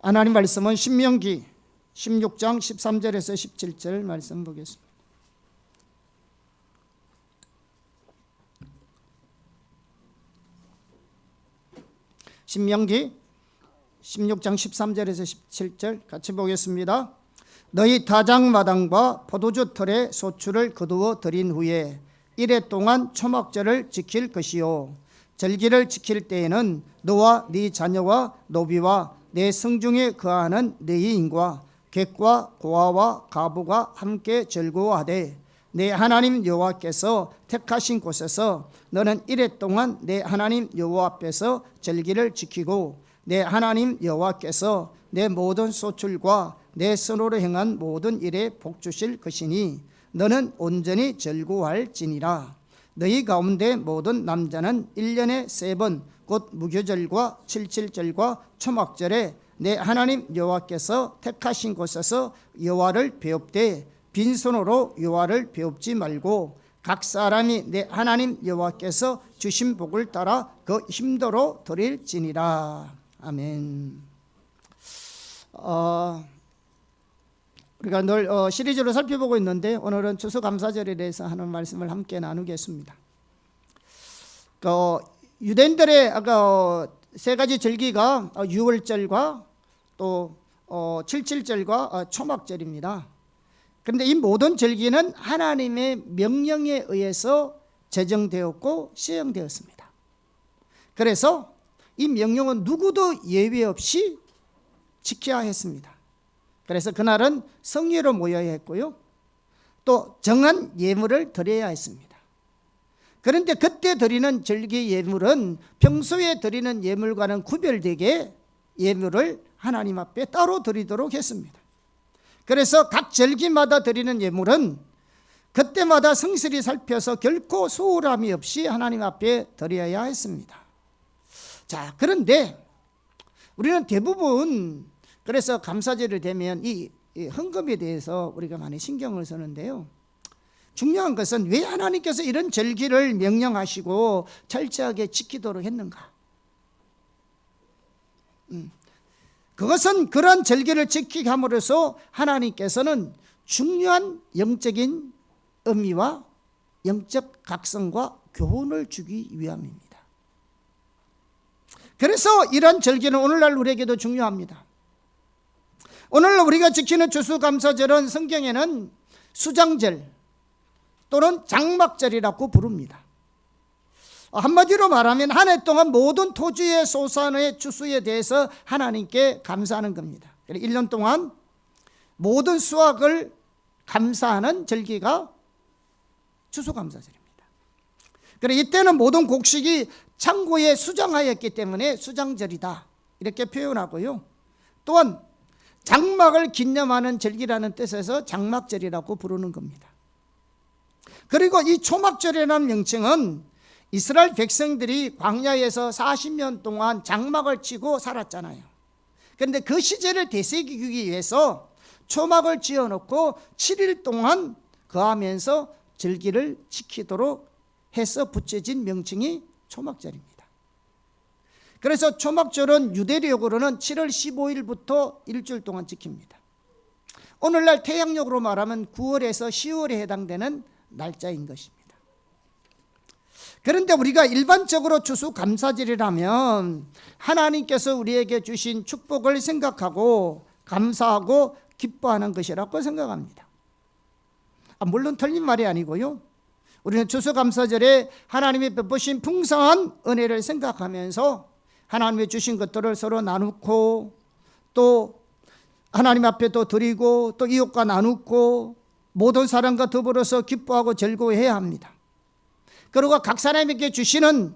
하나님 말씀은 신명기 16장 13절에서 17절 말씀 보겠습니다. 신명기 16장 13절에서 17절 같이 보겠습니다. 너희 다장마당과 포도주 털에 소출을 거두어 들인 후에 이래 동안 초막절을 지킬 것이요 절기를 지킬 때에는 너와 네 자녀와 노비와 내 성중에 거하는 네 인과 객과 고아와 가부가 함께 즐거워하되 내 하나님 여호와께서 택하신 곳에서 너는 이래 동안 내 하나님 여호와 앞에서 절기를 지키고 내 하나님 여호와께서 내 모든 소출과 내 손으로 행한 모든 일에 복 주실 것이니 너는 온전히 즐거워할지니라. 너희 가운데 모든 남자는 1년에 3번 곧 무교절과 칠칠절과 초막절에 내 하나님 여호와께서 택하신 곳에서 여호와를 배웁되 빈손으로 여호와를 배웁지 말고 각 사람이 내 하나님 여호와께서 주신 복을 따라 그 힘대로 드릴지니라. 아멘. 우리가 늘 시리즈로 살펴보고 있는데 오늘은 추수감사절에 대해서 하는 말씀을 함께 나누겠습니다. 유대인들의 아까 세 가지 절기가 유월절과 또 칠칠절과 초막절입니다. 그런데 이 모든 절기는 하나님의 명령에 의해서 제정되었고 시행되었습니다. 그래서 이 명령은 누구도 예외 없이 지켜야 했습니다. 그래서 그날은 성회로 모여야 했고요, 또 정한 예물을 드려야 했습니다. 그런데 그때 드리는 절기 예물은 평소에 드리는 예물과는 구별되게 예물을 하나님 앞에 따로 드리도록 했습니다. 그래서 각 절기마다 드리는 예물은 그때마다 성실히 살펴서 결코 소홀함이 없이 하나님 앞에 드려야 했습니다. 자, 그런데 우리는 대부분 그래서 감사절이 되면 이 헌금에 대해서 우리가 많이 신경을 쓰는데요, 중요한 것은 왜 하나님께서 이런 절기를 명령하시고 철저하게 지키도록 했는가? 그것은 그러한 절기를 지키게 함으로써 하나님께서는 중요한 영적인 의미와 영적 각성과 교훈을 주기 위함입니다. 그래서 이러한 절기는 오늘날 우리에게도 중요합니다. 오늘 우리가 지키는 추수감사절은 성경에는 수장절 또는 장막절이라고 부릅니다. 한마디로 말하면 한 해 동안 모든 토지의 소산의 추수에 대해서 하나님께 감사하는 겁니다. 1년 동안 모든 수확을 감사하는 절기가 추수감사절입니다. 그래 이때는 모든 곡식이 창고에 수장하였기 때문에 수장절이다 이렇게 표현하고요, 또한 장막을 기념하는 절기라는 뜻에서 장막절이라고 부르는 겁니다. 그리고 이 초막절이라는 명칭은 이스라엘 백성들이 광야에서 40년 동안 장막을 치고 살았잖아요. 그런데 그 시제를 되새기기 위해서 초막을 지어놓고 7일 동안 거하면서 절기를 지키도록 해서 붙여진 명칭이 초막절입니다. 그래서 초막절은 유대력으로는 7월 15일부터 일주일 동안 지킵니다. 오늘날 태양력으로 말하면 9월에서 10월에 해당되는 날짜인 것입니다. 그런데 우리가 일반적으로 추수감사절이라면 하나님께서 우리에게 주신 축복을 생각하고 감사하고 기뻐하는 것이라고 생각합니다. 물론 틀린 말이 아니고요, 우리는 추수감사절에 하나님이 베푸신 풍성한 은혜를 생각하면서 하나님이 주신 것들을 서로 나누고 또 하나님 앞에 또 드리고 또 이웃과 나누고 모든 사람과 더불어서 기뻐하고 즐거워해야 합니다. 그리고 각 사람에게 주시는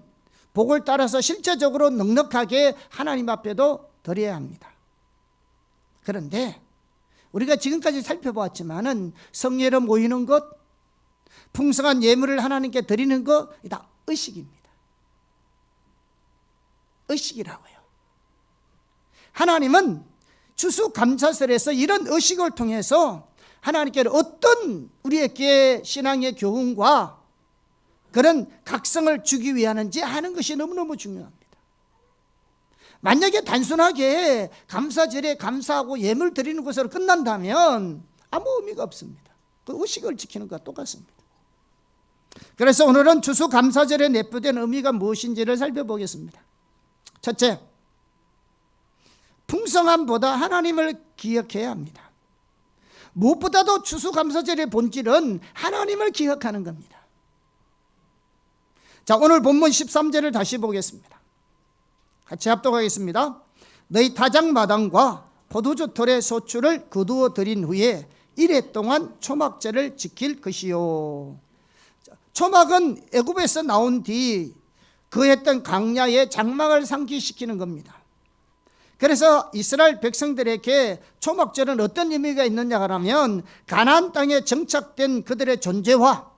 복을 따라서 실제적으로 넉넉하게 하나님 앞에도 드려야 합니다. 그런데 우리가 지금까지 살펴보았지만은 성례로 모이는 것, 풍성한 예물을 하나님께 드리는 것, 다 의식입니다. 의식이라고요. 하나님은 추수감사절에서 이런 의식을 통해서 하나님께 어떤 우리에게 신앙의 교훈과 그런 각성을 주기 위하는지 하는 것이 너무너무 중요합니다. 만약에 단순하게 감사절에 감사하고 예물 드리는 것으로 끝난다면 아무 의미가 없습니다. 그 의식을 지키는 것과 똑같습니다. 그래서 오늘은 추수감사절에 내포된 의미가 무엇인지를 살펴보겠습니다. 첫째, 풍성함보다 하나님을 기억해야 합니다. 무엇보다도 추수감사절의 본질은 하나님을 기억하는 겁니다. 자, 오늘 본문 13절을 다시 보겠습니다. 같이 합독하겠습니다. 너희 타작마당과 포도주 털의 소출을 거두어 들인 후에 이래 동안 초막절을 지킬 것이요. 초막은 애굽에서 나온 뒤 거했던 광야의 장막을 상기시키는 겁니다. 그래서 이스라엘 백성들에게 초막절은 어떤 의미가 있느냐 하면 가나안 땅에 정착된 그들의 존재와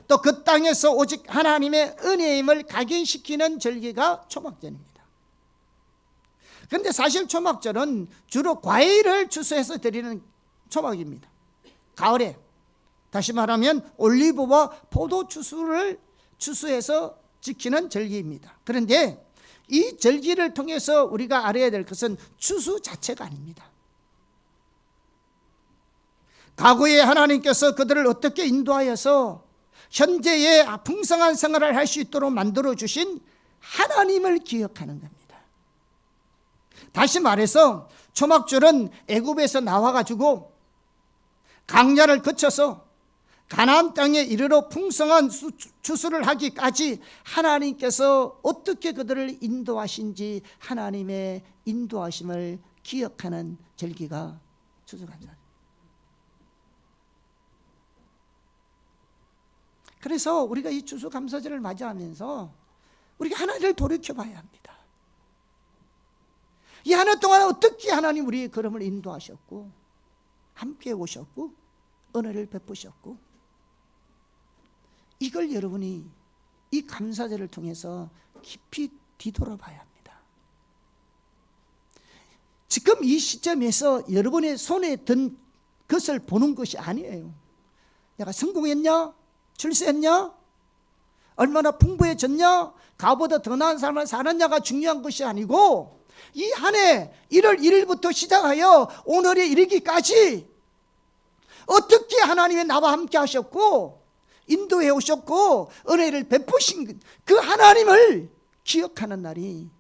또 그 땅에서 오직 하나님의 은혜임을 각인시키는 절기가 초막절입니다. 그런데 사실 초막절은 주로 과일을 추수해서 드리는 초막입니다. 가을에, 다시 말하면 올리브와 포도 추수를 추수해서 지키는 절기입니다. 그런데 이 절기를 통해서 우리가 알아야 될 것은 추수 자체가 아닙니다. 과거에 하나님께서 그들을 어떻게 인도하여서 현재의 풍성한 생활을 할 수 있도록 만들어 주신 하나님을 기억하는 겁니다. 다시 말해서 초막절은 애굽에서 나와가지고 광야를 거쳐서 가나안 땅에 이르러 풍성한 추수를 하기까지 하나님께서 어떻게 그들을 인도하신지 하나님의 인도하심을 기억하는 절기가 추수감사절. 그래서 우리가 이 추수감사절을 맞이하면서 우리가 하나님을 돌이켜봐야 합니다. 이 한 해 동안 어떻게 하나님 우리의 걸음을 인도하셨고 함께 오셨고 은혜를 베푸셨고, 이걸 여러분이 이 감사절을 통해서 깊이 뒤돌아봐야 합니다. 지금 이 시점에서 여러분의 손에 든 것을 보는 것이 아니에요. 내가 성공했냐? 출세했냐? 얼마나 풍부해졌냐? 가보다 더 나은 삶을 살았냐가 중요한 것이 아니고 이 한 해 1월 1일부터 시작하여 오늘에 이르기까지 어떻게 하나님이 나와 함께 하셨고 인도해 오셨고 은혜를 베푸신 그 하나님을 기억하는 날이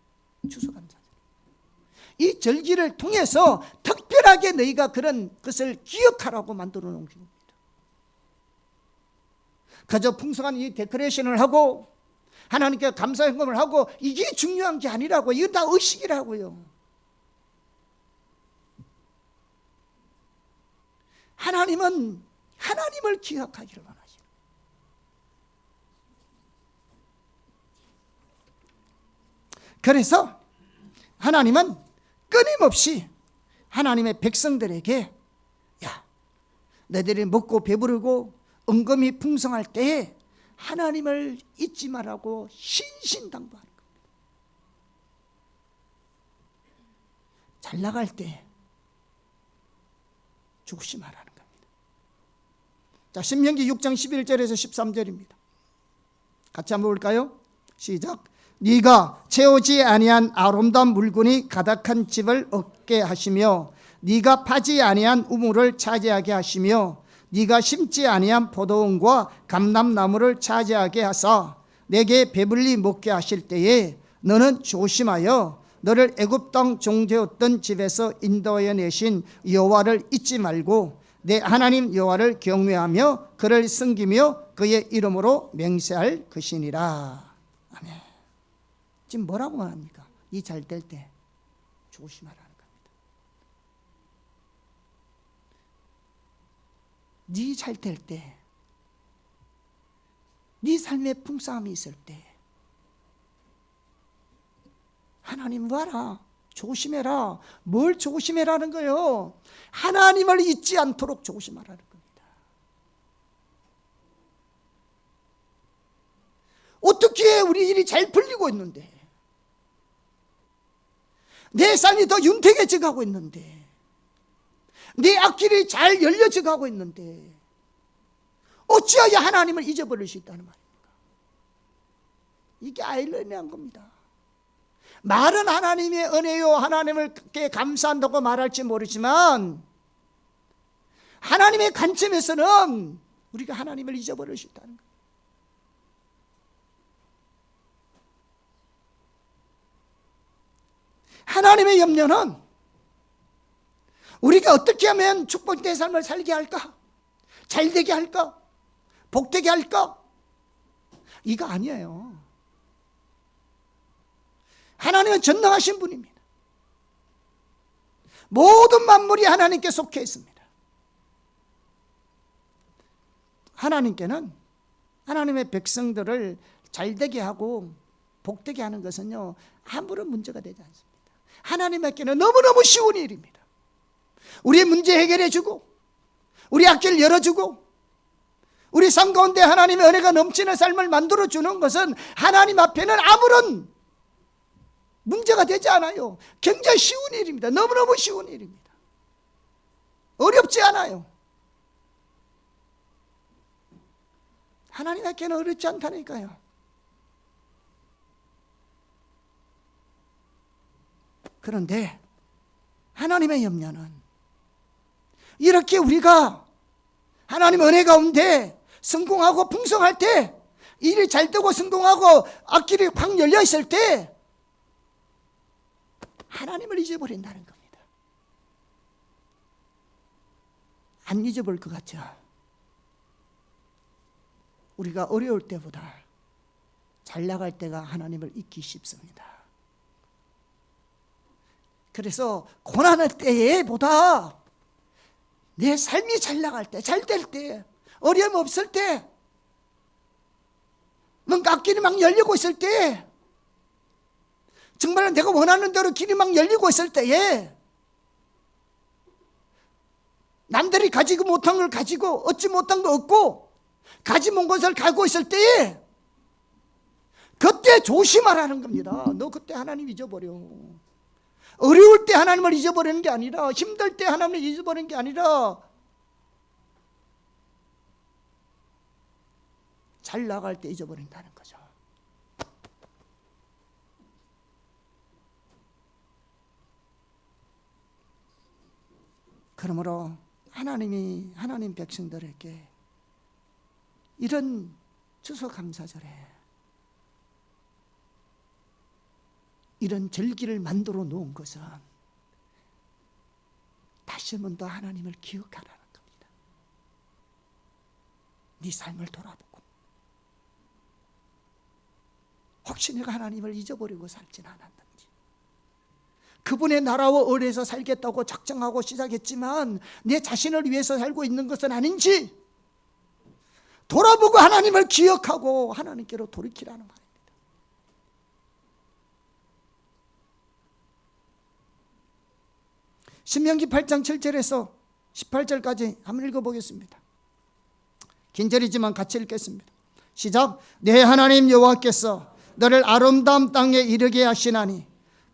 추수감사절. 이 절기를 통해서 특별하게 너희가 그런 것을 기억하라고 만들어 놓은 겁니다. 그저 풍성한 이 데코레이션을 하고 하나님께 감사 헌금을 하고 이게 중요한 게 아니라고. 이건 다 의식이라고요. 하나님은 하나님을 기억하기를 원하시고, 그래서 하나님은 끊임없이 하나님의 백성들에게 야, 너희들이 먹고 배부르고 은금이 풍성할 때에 하나님을 잊지 말라고 신신당부하는 겁니다. 잘 나갈 때 조심하라는 겁니다. 자, 신명기 6장 11절에서 13절입니다. 같이 한번 볼까요? 시작. 네가 채우지 아니한 아름다운 물건이 가득한 집을 얻게 하시며 네가 파지 아니한 우물을 차지하게 하시며 네가 심지 아니한 포도원과 감람나무를 차지하게 하사 내게 배불리 먹게 하실 때에 너는 조심하여 너를 애굽 땅 종되었던 집에서 인도하여 내신 여호와를 잊지 말고 내 하나님 여호와를 경외하며 그를 섬기며 그의 이름으로 맹세할 것이니라. 아멘. 지금 뭐라고 말합니까? 이 잘 될 때 조심하라는 겁니다. 네 잘 될 때, 네 삶에 풍성함이 있을 때 하나님 봐라, 조심해라. 뭘 조심해라는 거예요? 하나님을 잊지 않도록 조심하라는 겁니다. 어떻게 우리 일이 잘 풀리고 있는데, 내 삶이 더 윤택해져 가고 있는데, 내 앞길이 잘 열려져 가고 있는데 어찌하여 하나님을 잊어버릴 수 있다는 말입니까? 이게 아이러니한 겁니다. 말은 하나님의 은혜요, 하나님께 감사한다고 말할지 모르지만 하나님의 관점에서는 우리가 하나님을 잊어버릴 수 있다는 거예요. 하나님의 염려는 우리가 어떻게 하면 축복된 삶을 살게 할까? 잘되게 할까? 복되게 할까? 이거 아니에요. 하나님은 전능하신 분입니다. 모든 만물이 하나님께 속해 있습니다. 하나님께는 하나님의 백성들을 잘되게 하고 복되게 하는 것은요, 아무런 문제가 되지 않습니다. 하나님께는 너무너무 쉬운 일입니다. 우리의 문제 해결해 주고, 우리 앞길 열어주고, 우리 삶 가운데 하나님의 은혜가 넘치는 삶을 만들어 주는 것은 하나님 앞에는 아무런 문제가 되지 않아요. 굉장히 쉬운 일입니다. 너무너무 쉬운 일입니다. 어렵지 않아요. 하나님께는 어렵지 않다니까요. 그런데 하나님의 염려는 이렇게 우리가 하나님 은혜 가운데 성공하고 풍성할 때, 일이 잘 되고 성공하고 앞길이 확 열려 있을 때 하나님을 잊어버린다는 겁니다. 안 잊어버릴 것 같죠? 우리가 어려울 때보다 잘 나갈 때가 하나님을 잊기 쉽습니다. 그래서 고난할 때보다 내 삶이 잘 나갈 때, 잘 될 때, 어려움 없을 때, 뭔가 앞길이 막 열리고 있을 때, 정말 내가 원하는 대로 길이 막 열리고 있을 때에 남들이 가지고 못한 걸 가지고 얻지 못한 거 얻고 가지 못 것을 가고 있을 때에 그때 조심하라는 겁니다. 너 그때 하나님 잊어버려. 어려울 때 하나님을 잊어버리는 게 아니라, 힘들 때 하나님을 잊어버리는 게 아니라, 잘 나갈 때 잊어버린다는 거죠. 그러므로 하나님이 하나님 백성들에게 이런 추수감사절에 이런 절기를 만들어 놓은 것은 다시 한 번 더 하나님을 기억하라는 겁니다. 네 삶을 돌아보고, 혹시 내가 하나님을 잊어버리고 살진 않았는지, 그분의 나라와 의뢰에서 살겠다고 작정하고 시작했지만 내 자신을 위해서 살고 있는 것은 아닌지 돌아보고 하나님을 기억하고 하나님께로 돌이키라는 말입니다. 신명기 8장 7절에서 18절까지 한번 읽어보겠습니다. 긴 절이지만 같이 읽겠습니다. 시작. 내 하나님 여호와께서 너를 아름다운 땅에 이르게 하시나니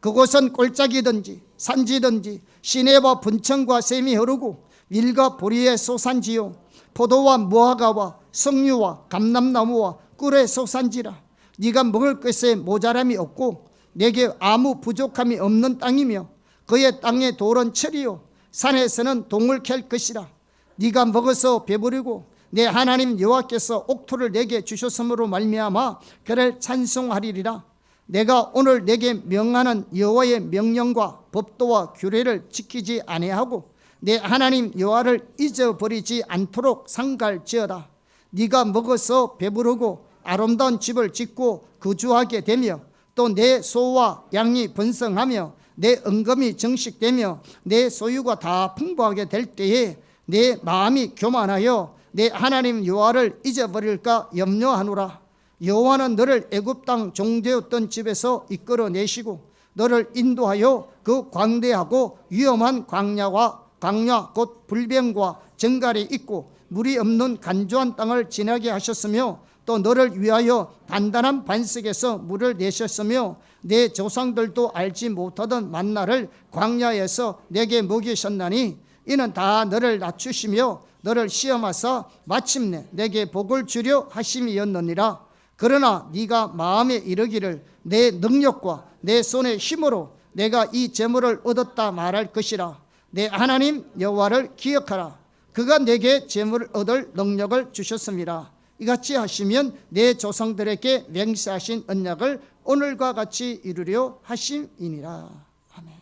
그곳은 골짜기든지 산지든지 시내와 분천과 샘이 흐르고 밀과 보리의 소산지요 포도와 무화과와 석류와 감람나무와 꿀의 소산지라. 네가 먹을 것에 모자람이 없고 내게 아무 부족함이 없는 땅이며 그의 땅의 돌은 철이요 산에서는 동을 캘 것이라. 네가 먹어서 배부르고 내 하나님 여호와께서 옥토를 내게 주셨으므로 말미암아 그를 찬송하리라. 내가 오늘 내게 명하는 여호와의 명령과 법도와 규례를 지키지 아니하고 내 하나님 여호와를 잊어버리지 않도록 상갈지어다. 네가 먹어서 배부르고 아름다운 집을 짓고 거주하게 되며 또 내 소와 양이 번성하며 내 은금이 정식되며 내 소유가 다 풍부하게 될 때에 내 마음이 교만하여 내 하나님 여호와를 잊어버릴까 염려하노라. 여호와는 너를 애굽 땅 종되었던 집에서 이끌어내시고 너를 인도하여 그 광대하고 위험한 광야 곧 불병과 정갈이 있고 물이 없는 간조한 땅을 지나게 하셨으며 또 너를 위하여 단단한 반석에서 물을 내셨으며 내 조상들도 알지 못하던 만나를 광야에서 내게 먹이셨나니 이는 다 너를 낮추시며 너를 시험하사 마침내 내게 복을 주려 하심이었느니라. 그러나 네가 마음에 이르기를 내 능력과 내 손의 힘으로 내가 이 재물을 얻었다 말할 것이라. 내 하나님 여호와를 기억하라. 그가 내게 재물을 얻을 능력을 주셨습니다. 이같이 하시면 내 조상들에게 맹세하신 언약을 오늘과 같이 이루려 하심이니라. 아멘.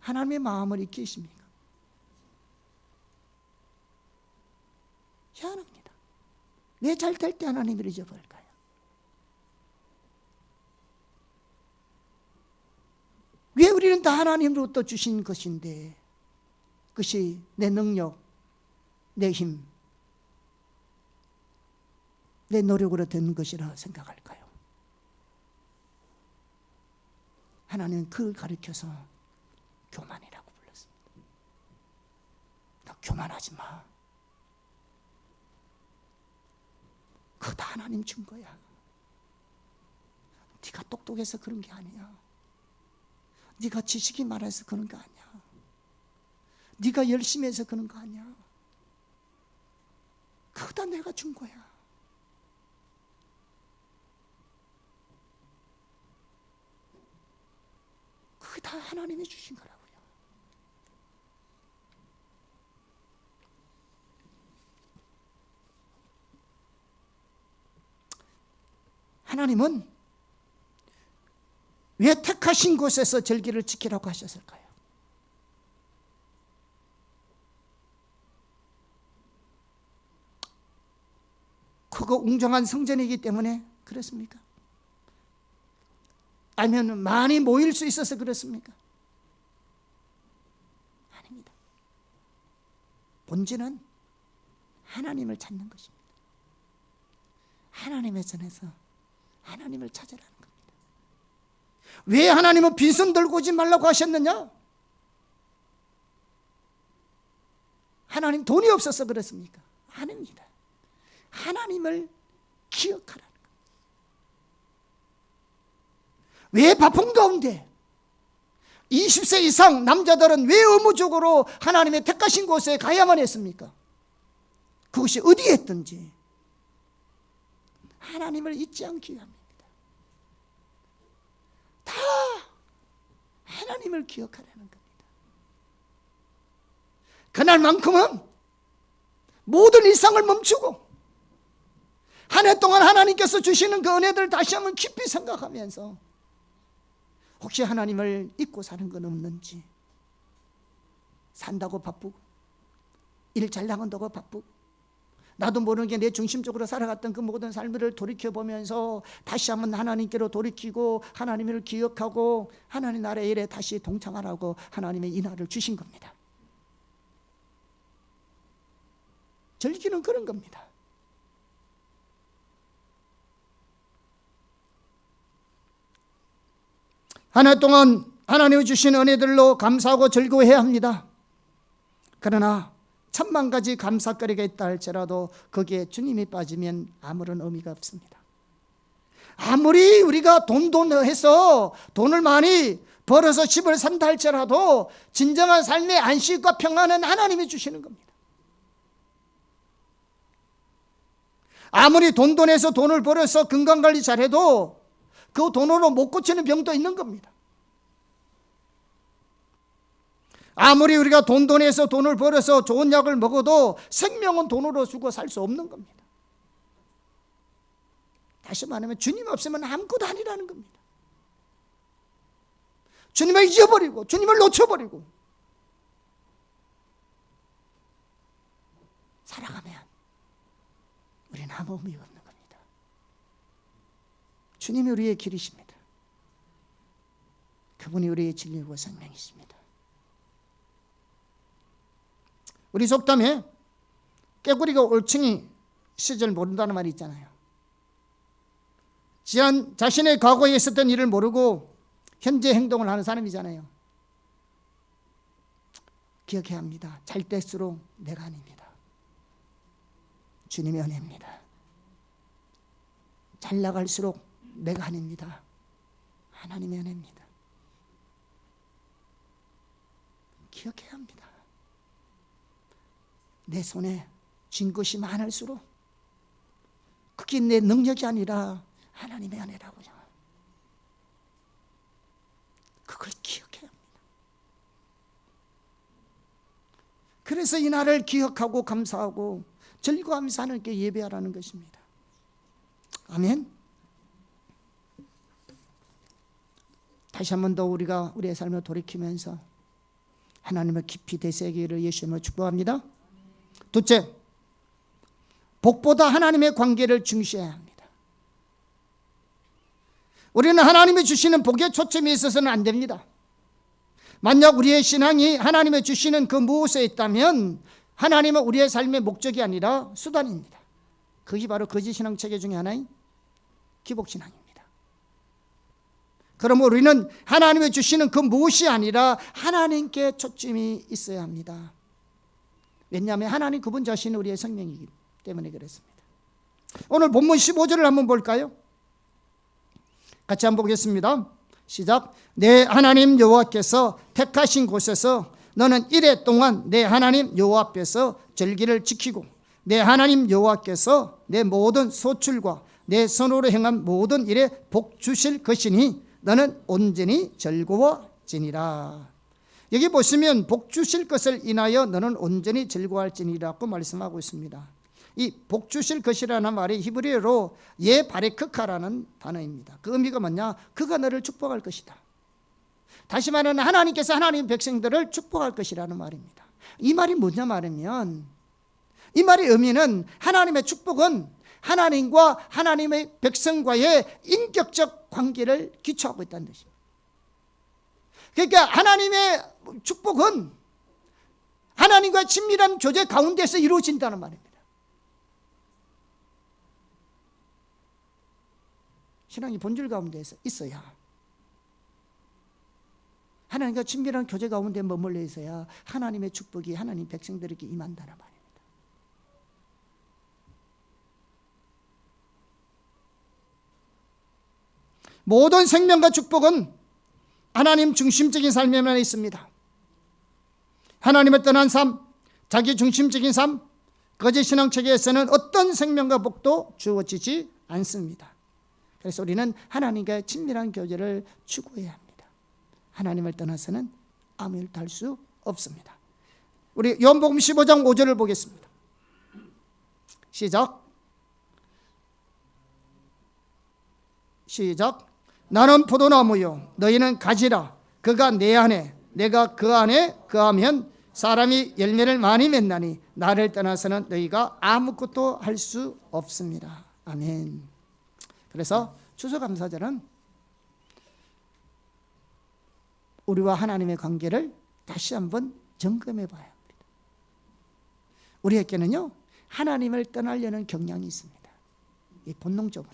하나님의 마음을 잊기 있습니까? 희한합니다. 내 잘 될 때 하나님을 잊어버릴까요? 왜 우리는 다 하나님으로부터 주신 것인데 그것이 내 능력, 내 힘, 내 노력으로 된 것이라 생각할까요? 하나님은 그걸 가르쳐서 교만이라고 불렀습니다. 너 교만하지 마. 그거 다 하나님 준 거야. 네가 똑똑해서 그런 게 아니야. 네가 지식이 많아서 그런 거 아니야. 네가 열심히 해서 그런 거 아니야. 그거 다 내가 준 거야. 그게 다 하나님이 주신 거라고요. 하나님은 왜 택하신 곳에서 절기를 지키라고 하셨을까요? 그거 웅장한 성전이기 때문에 그렇습니까? 아니면 많이 모일 수 있어서 그렇습니까? 아닙니다. 본질은 하나님을 찾는 것입니다. 하나님의 전에서 하나님을 찾으라는 겁니다. 왜 하나님은 빈손 들고 오지 말라고 하셨느냐? 하나님 돈이 없어서 그렇습니까? 아닙니다. 하나님을 기억하라는 겁니다. 왜 바쁜 가운데 20세 이상 남자들은 왜 의무적으로 하나님의 택하신 곳에 가야만 했습니까? 그것이 어디에 있든지 하나님을 잊지 않기 위함입니다. 다 하나님을 기억하라는 겁니다. 그날만큼은 모든 일상을 멈추고 한 해 동안 하나님께서 주시는 그 은혜들을 다시 한번 깊이 생각하면서 혹시 하나님을 잊고 사는 건 없는지, 산다고 바쁘고 일 잘 나간다고 바쁘고 나도 모르는 게 내 중심적으로 살아갔던 그 모든 삶을 돌이켜보면서 다시 한번 하나님께로 돌이키고 하나님을 기억하고 하나님 나라의 일에 다시 동참하라고 하나님의 인하를 주신 겁니다. 절기는 그런 겁니다. 한 해 동안 하나님이 주신 은혜들로 감사하고 즐거워해야 합니다. 그러나 10,000가지 감사거리가 있다 할지라도 거기에 주님이 빠지면 아무런 의미가 없습니다. 아무리 우리가 해서 돈을 많이 벌어서 집을 산다 할지라도 진정한 삶의 안식과 평안은 하나님이 주시는 겁니다. 아무리 돈해서 돈을 벌어서 건강관리 잘해도 그 돈으로 못 고치는 병도 있는 겁니다. 아무리 우리가 돈해서 돈을 벌어서 좋은 약을 먹어도 생명은 돈으로 주고 살 수 없는 겁니다. 다시 말하면 주님 없으면 아무것도 아니라는 겁니다. 주님을 잊어버리고 주님을 놓쳐버리고 살아가면 우리는 아무 의미가 없는 겁니다. 주님이 우리의 길이십니다. 그분이 우리의 진리고 생명이십니다. 우리 속담에 깨구리가 올챙이 시절 모른다는 말이 있잖아요. 자신의 과거에 있었던 일을 모르고 현재 행동을 하는 사람이잖아요. 기억해야 합니다. 잘 때일수록 내가 아닙니다. 주님의 은혜입니다. 잘 나갈수록 내가 아닙니다. 하나님의 은혜입니다. 기억해야 합니다. 내 손에 쥔 것이 많을수록 그게 내 능력이 아니라 하나님의 은혜라고요. 그걸 기억해야 합니다. 그래서 이 날을 기억하고 감사하고 즐거워하면서 하나님께 예배하라는 것입니다. 아멘. 다시 한 번 더 우리가 우리의 삶을 돌이키면서 하나님을 깊이 되새기기를 예수님으로 축복합니다. 둘째, 복보다 하나님의 관계를 중시해야 합니다. 우리는 하나님이 주시는 복에 초점이 있어서는 안 됩니다. 만약 우리의 신앙이 하나님이 주시는 그 무엇에 있다면 하나님은 우리의 삶의 목적이 아니라 수단입니다. 그게 바로 거짓 신앙 체계 중에 하나인 기복신앙입니다. 그러므로 우리는 하나님이 주시는 그 무엇이 아니라 하나님께 초점이 있어야 합니다. 왜냐하면 하나님 그분 자신은 우리의 생명이기 때문에 그렇습니다. 오늘 본문 15절을 한번 볼까요? 같이 한번 보겠습니다. 시작. 내 하나님 여호와께서 택하신 곳에서 너는 이레 동안 내 하나님 여호와 앞에서 절기를 지키고 내 하나님 여호와께서 내 모든 소출과 내 손으로 행한 모든 일에 복 주실 것이니 너는 온전히 즐거워지니라. 여기 보시면 복 주실 것을 인하여 너는 온전히 즐거워할지니라고 말씀하고 있습니다. 이 복 주실 것이라는 말이 히브리어로 예바레크카라는 단어입니다. 그 의미가 뭐냐? 그가 너를 축복할 것이다. 다시 말하면 하나님께서 하나님 백성들을 축복할 것이라는 말입니다. 이 말이 뭐냐 말이면 이 말의 의미는 하나님의 축복은 하나님과 하나님의 백성과의 인격적 관계를 기초하고 있다는 것입니다. 그러니까 하나님의 축복은 하나님과 친밀한 교제 가운데서 이루어진다는 말입니다. 신앙이 본질 가운데서 있어야, 하나님과 친밀한 교제 가운데 머물러 있어야 하나님의 축복이 하나님 백성들에게 임한다는 말입니다. 모든 생명과 축복은 하나님 중심적인 삶에만 있습니다. 하나님을 떠난 삶, 자기 중심적인 삶, 거짓 신앙 체계에서는 어떤 생명과 복도 주어지지 않습니다. 그래서 우리는 하나님과의 친밀한 교제를 추구해야 합니다. 하나님을 떠나서는 아무 일도 할 수 없습니다. 우리 요한복음 15장 5절을 보겠습니다. 시작. 나는 포도나무요 너희는 가지라. 그가 내 안에 내가 그 안에 거하면 사람이 열매를 많이 맺나니 나를 떠나서는 너희가 아무것도 할 수 없습니다. 아멘. 그래서 추수감사절은 우리와 하나님의 관계를 다시 한번 점검해 봐야 합니다. 우리에게는요 하나님을 떠나려는 경향이 있습니다. 이 본능적으로.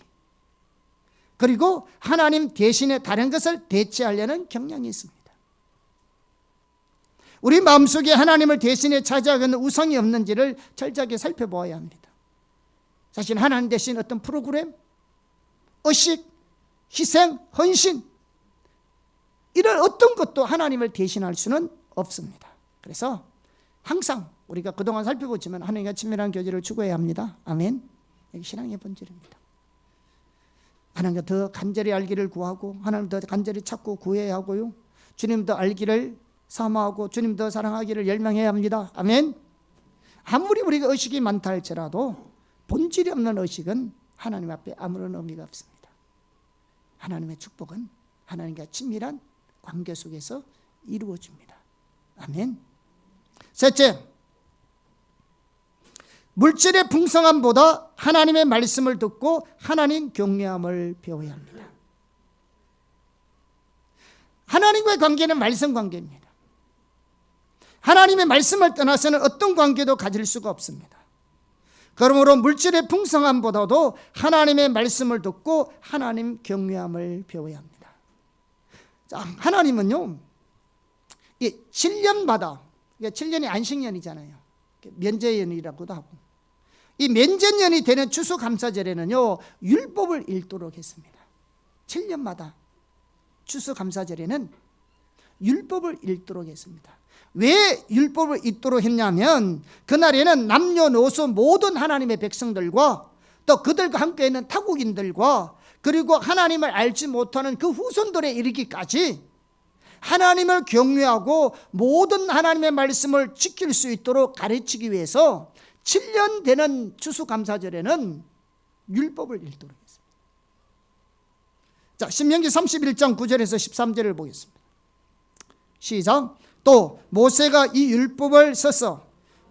그리고 하나님 대신에 다른 것을 대체하려는 경향이 있습니다. 우리 마음속에 하나님을 대신에 차지하는 우상이 없는지를 철저하게 살펴보아야 합니다. 사실 하나님 대신 어떤 프로그램, 의식, 희생, 헌신 이런 어떤 것도 하나님을 대신할 수는 없습니다. 그래서 항상 우리가 그동안 살펴보지만 하나님과 친밀한 교제를 추구해야 합니다. 아멘. 이게 신앙의 본질입니다. 하나님과 더 간절히 알기를 구하고 하나님 더 간절히 찾고 구해야 하고요. 주님 더 알기를 사모하고 주님 더 사랑하기를 열망해야 합니다. 아멘. 아무리 우리가 의식이 많다 할지라도 본질이 없는 의식은 하나님 앞에 아무런 의미가 없습니다. 하나님의 축복은 하나님과 친밀한 관계 속에서 이루어집니다. 아멘. 셋째, 물질의 풍성함보다 하나님의 말씀을 듣고 하나님 경외함을 배워야 합니다. 하나님과의 관계는 말씀 관계입니다. 하나님의 말씀을 떠나서는 어떤 관계도 가질 수가 없습니다. 그러므로 물질의 풍성함보다도 하나님의 말씀을 듣고 하나님 경외함을 배워야 합니다. 자, 하나님은요 7년마다, 7년이 안식년이잖아요. 면제년이라고도 하고, 이 면제년이 되는 추수감사절에는요 율법을 읽도록 했습니다. 7년마다 추수감사절에는 율법을 읽도록 했습니다. 왜 율법을 읽도록 했냐면 그날에는 남녀노소 모든 하나님의 백성들과 또 그들과 함께 있는 타국인들과 그리고 하나님을 알지 못하는 그 후손들에 이르기까지 하나님을 경외하고 모든 하나님의 말씀을 지킬 수 있도록 가르치기 위해서 7년 되는 추수감사절에는 율법을 읽도록 했습니다. 자, 신명기 31장 9절에서 13절을 보겠습니다. 시작. 또 모세가 이 율법을 써서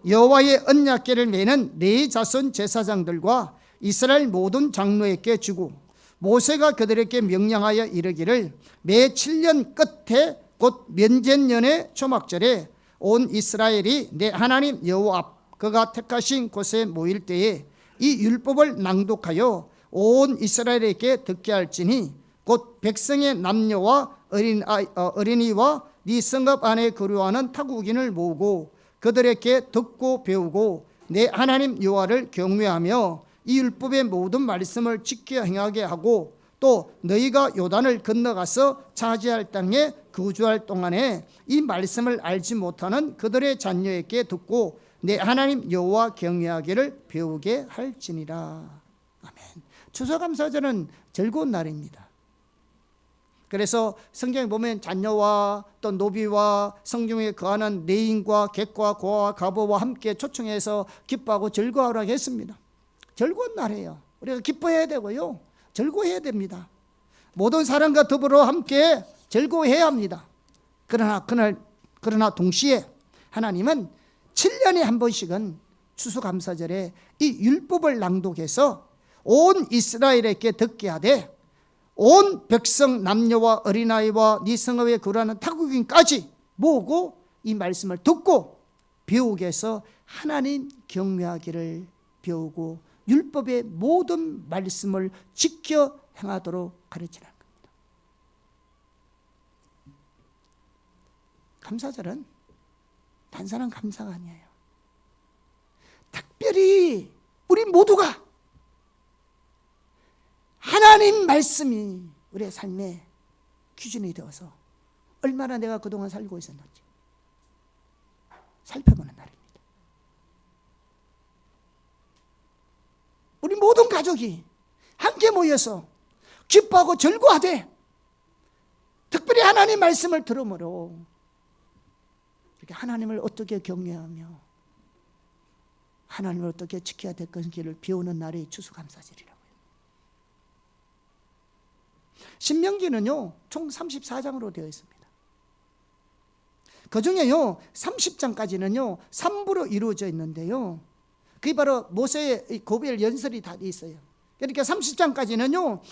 여호와의 언약궤를 메는 네 자손 제사장들과 이스라엘 모든 장로에게 주고 모세가 그들에게 명령하여 이르기를 매 7년 끝에 곧 면전년의 초막절에 온 이스라엘이 내 하나님 여호와 앞 그가 택하신 곳에 모일 때에 이 율법을 낭독하여 온 이스라엘에게 듣게 할지니 곧 백성의 남녀와 어린이와 네 성읍 안에 거류하는 타국인을 모으고 그들에게 듣고 배우고 내 하나님 여호와를 경외하며 이 율법의 모든 말씀을 지켜 행하게 하고 또 너희가 요단을 건너가서 차지할 땅에 거주할 동안에 이 말씀을 알지 못하는 그들의 자녀에게 듣고 내 하나님 여호와 경외하기를 배우게 할지니라. 아멘. 추수감사절은 즐거운 날입니다. 그래서 성경에 보면 자녀와 또 노비와 성중에 거하는 내인과 객과 고아와 가보와 함께 초청해서 기뻐하고 즐거워하라고 했습니다. 즐거운 날이에요. 우리가 기뻐해야 되고요, 즐거워해야 됩니다. 모든 사람과 더불어 함께 즐거워해야 합니다. 그러나 동시에 하나님은 7년에 한 번씩은 추수감사절에 이 율법을 낭독해서 온 이스라엘에게 듣게 하되 온 백성 남녀와 어린아이와 네 성읍에 거주하는 타국인까지 모으고 이 말씀을 듣고 배우게 해서 하나님 경외하기를 배우고 율법의 모든 말씀을 지켜 행하도록 가르치는 겁니다. 감사절은 단순한 감사가 아니에요. 특별히 우리 모두가 하나님 말씀이 우리의 삶의 기준이 되어서 얼마나 내가 그동안 살고 있었는지 살펴보는 날입니다. 우리 모든 가족이 함께 모여서 기뻐하고 즐거워하되 특별히 하나님 말씀을 들음으로 이렇게 하나님을 어떻게 경외하며 하나님을 어떻게 지켜야 될 건지를 배우는 날이 추수감사절이라고요. 신명기는요 총 34장으로 되어 있습니다. 그 중에요 30장까지는요 3부로 이루어져 있는데요, 그게 바로 모세의 고별 연설이 다 있어요. 그러니까 30장까지는요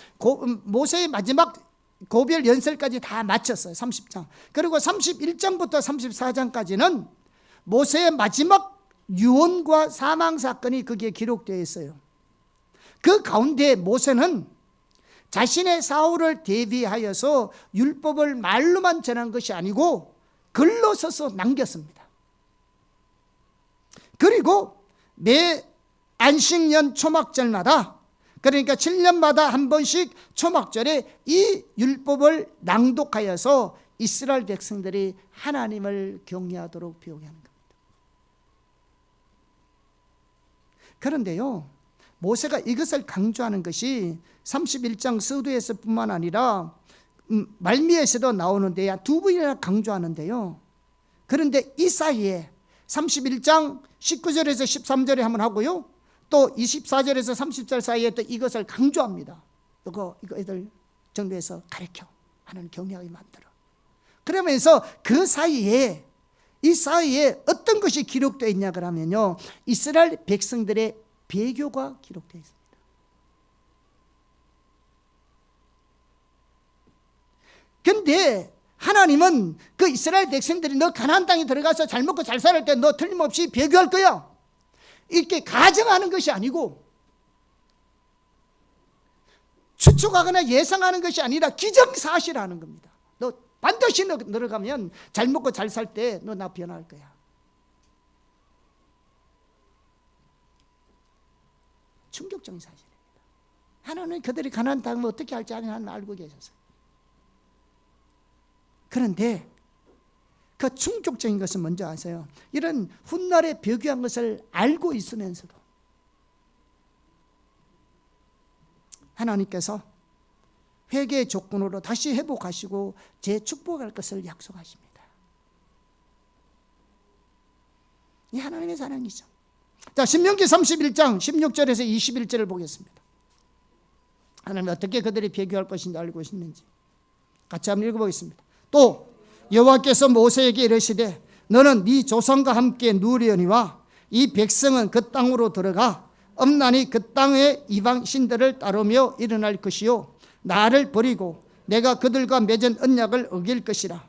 모세의 마지막 고별 연설까지 다 마쳤어요. 30장. 그리고 31장부터 34장까지는 모세의 마지막 유언과 사망 사건이 거기에 기록되어 있어요. 그 가운데 모세는 자신의 사후를 대비하여서 율법을 말로만 전한 것이 아니고 글로 써서 남겼습니다. 그리고 매 안식년 초막절마다, 그러니까 7년마다 한 번씩 초막절에 이 율법을 낭독하여서 이스라엘 백성들이 하나님을 경외하도록 배우게 하는 겁니다. 그런데요 모세가 이것을 강조하는 것이 31장 서두에서 뿐만 아니라 말미에서도 나오는데 두 번이나 강조하는데요, 그런데 이 사이에 31장 19절에서 13절에 한번 하고요, 또 24절에서 30절 사이에 또 이것을 강조합니다. 이거 애들 정리해서 가르쳐 하나님 경외하게 만들어. 그러면서 그 사이에 이 사이에 어떤 것이 기록되어 있냐 그러면요 이스라엘 백성들의 배교가 기록되어 있습니다. 그런데 하나님은 그 이스라엘 백성들이 너 가나안 땅에 들어가서 잘 먹고 잘 살을 때 너 틀림없이 배교할 거야 이렇게 가정하는 것이 아니고, 추측하거나 예상하는 것이 아니라 기정사실하는 겁니다. 너 반드시 들어가면 잘 먹고 잘 살 때 너 나 변할 거야. 충격적인 사실입니다. 하나님은 그들이 가나안 땅을 어떻게 할지 하나님 알고 계셨어요. 그런데 그 충격적인 것은 먼저 아세요. 이런 훗날에 배교한 것을 알고 회개의 조건으로 다시 회복하시고 재축복할 것을 약속하십니다. 이 하나님의 사랑이죠. 자, 신명기 31장 16절에서 21절을 보겠습니다. 하나님 어떻게 그들이 비교할 것인지 알고 있는지 같이 한번 읽어보겠습니다. 또 여호와께서 모세에게 이르시되 너는 네 조상과 함께 누리려니와 이 백성은 그 땅으로 들어가 엄란히 그 땅의 이방 신들을 따르며 일어날 것이요 나를 버리고 내가 그들과 맺은 언약을 어길 것이라.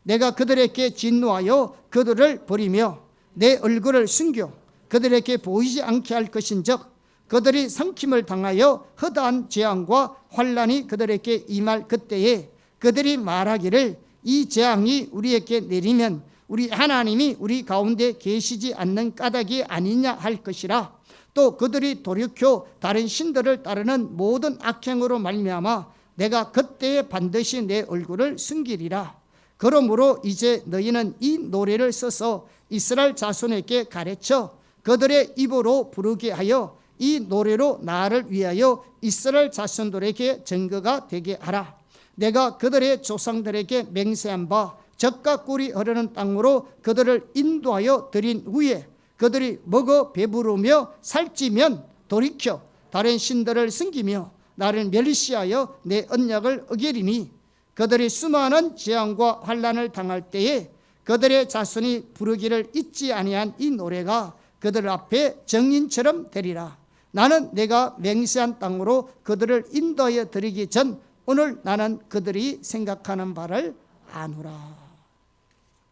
내가 그들에게 진노하여 그들을 버리며 내 얼굴을 숨겨 그들에게 보이지 않게 할 것인즉 그들이 삼킴을 당하여 허다한 재앙과 환난이 그들에게 임할 그때에 그들이 말하기를 이 재앙이 우리에게 내리면 우리 하나님이 우리 가운데 계시지 않는 까닭이 아니냐 할 것이라. 또 그들이 돌이켜 다른 신들을 따르는 모든 악행으로 말미암아 내가 그때에 반드시 내 얼굴을 숨기리라. 그러므로 이제 너희는 이 노래를 써서 이스라엘 자손에게 가르쳐 그들의 입으로 부르게 하여 이 노래로 나를 위하여 이스라엘 자손들에게 증거가 되게 하라. 내가 그들의 조상들에게 맹세한 바 젖과 꿀이 흐르는 땅으로 그들을 인도하여 드린 후에 그들이 먹어 배부르며 살찌면 돌이켜 다른 신들을 섬기며 나를 멸시하여 내 언약을 어기리니 그들이 수많은 재앙과 환난을 당할 때에 그들의 자손이 부르기를 잊지 아니한 이 노래가 그들 앞에 정인처럼 되리라. 나는 내가 맹세한 땅으로 그들을 인도하여 드리기 전 오늘 나는 그들이 생각하는 바를 아노라.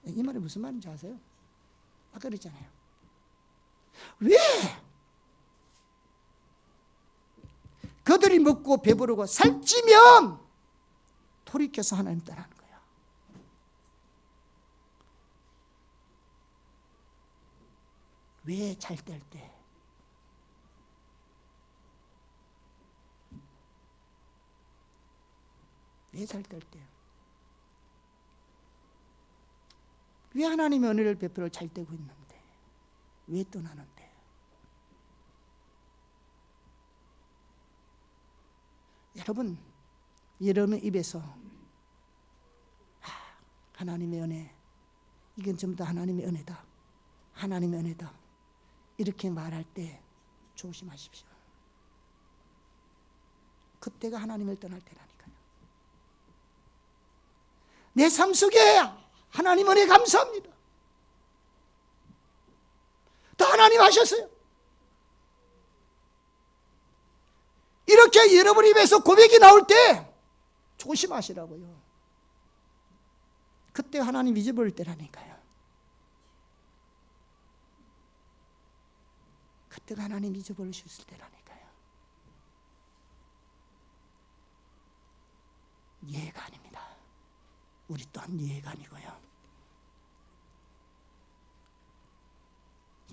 이 말이 무슨 말인지 아세요? 아까 그랬잖아요. 왜? 그들이 먹고 배부르고 살찌면 돌이켜서 하나님 따라하는 거야. 왜 잘 될 때? 왜 잘 될 때? 왜 하나님의 은혜를 베풀어 잘 되고 있는데? 왜 떠나는데? 여러분 입에서 하나님의 은혜, 이건 전부 다 하나님의 은혜다, 하나님의 은혜다 이렇게 말할 때 조심하십시오. 그때가 하나님을 떠날 때라니까요. 내 삶 속에 하나님 은혜 감사합니다. 다 하나님 하셨어요. 이렇게 여러분 입에서 고백이 나올 때 조심하시라고요. 그때 하나님 잊어버릴 때라니까요. 그때가 하나님 잊어버리셨을 때라니까요. 이해가 아닙니다. 우리 또한 이해가 아니고요.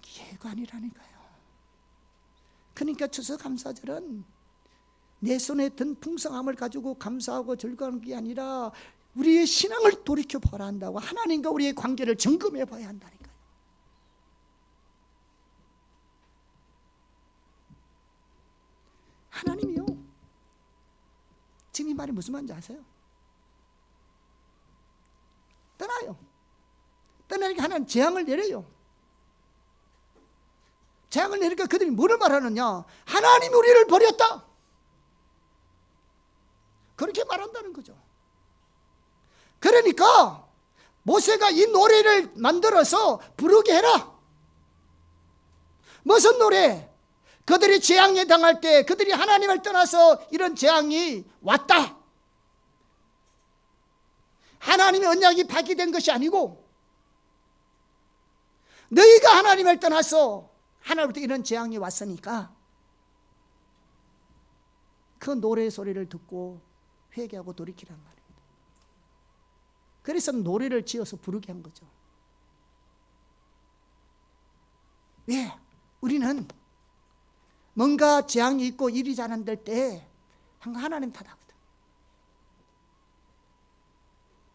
이해가 아니라니까요. 그러니까 추수감사절은 내 손에 든 풍성함을 가지고 감사하고 즐거워하는 게 아니라 우리의 신앙을 돌이켜 보아야 한다고, 하나님과 우리의 관계를 점검해 봐야 한다니까요. 하나님이요, 지금 이 말이 무슨 말인지 아세요? 떠나요. 떠나니까 하나님 재앙을 내려요. 재앙을 내니까 그들이 뭐를 말하느냐? 하나님이 우리를 버렸다, 그렇게 말한다는 거죠. 그러니까 모세가 이 노래를 만들어서 부르게 해라. 무슨 노래? 그들이 재앙에 당할 때, 그들이 하나님을 떠나서 이런 재앙이 왔다, 하나님의 언약이 파기된 것이 아니고 너희가 하나님을 떠나서 하나님부터 이런 재앙이 왔으니까 그 노래 소리를 듣고 회개하고 돌이키란 말입니다. 그래서 노래를 지어서 부르게 한 거죠. 왜? 우리는 뭔가 재앙이 있고 일이 잘 안 될 때 항상 하나님 탓하거든.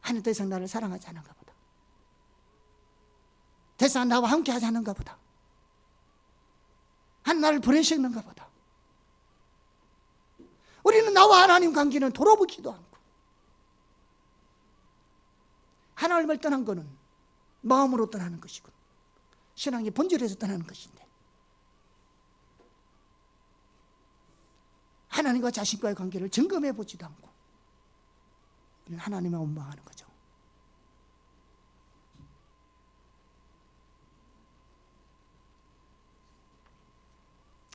하나님 더 이상 나를 사랑하지 않은가 보다, 더 이상 나와 함께 하지 않은가 보다, 하나님 나를 버리시는가 보다. 우리는 나와 하나님 관계는 돌아보지도 않고, 하나님을 떠난 것은 마음으로 떠나는 것이고 신앙의 본질에서 떠나는 것인데, 하나님과 자신과의 관계를 점검해 보지도 않고 우리는 하나님을 원망하는 거죠.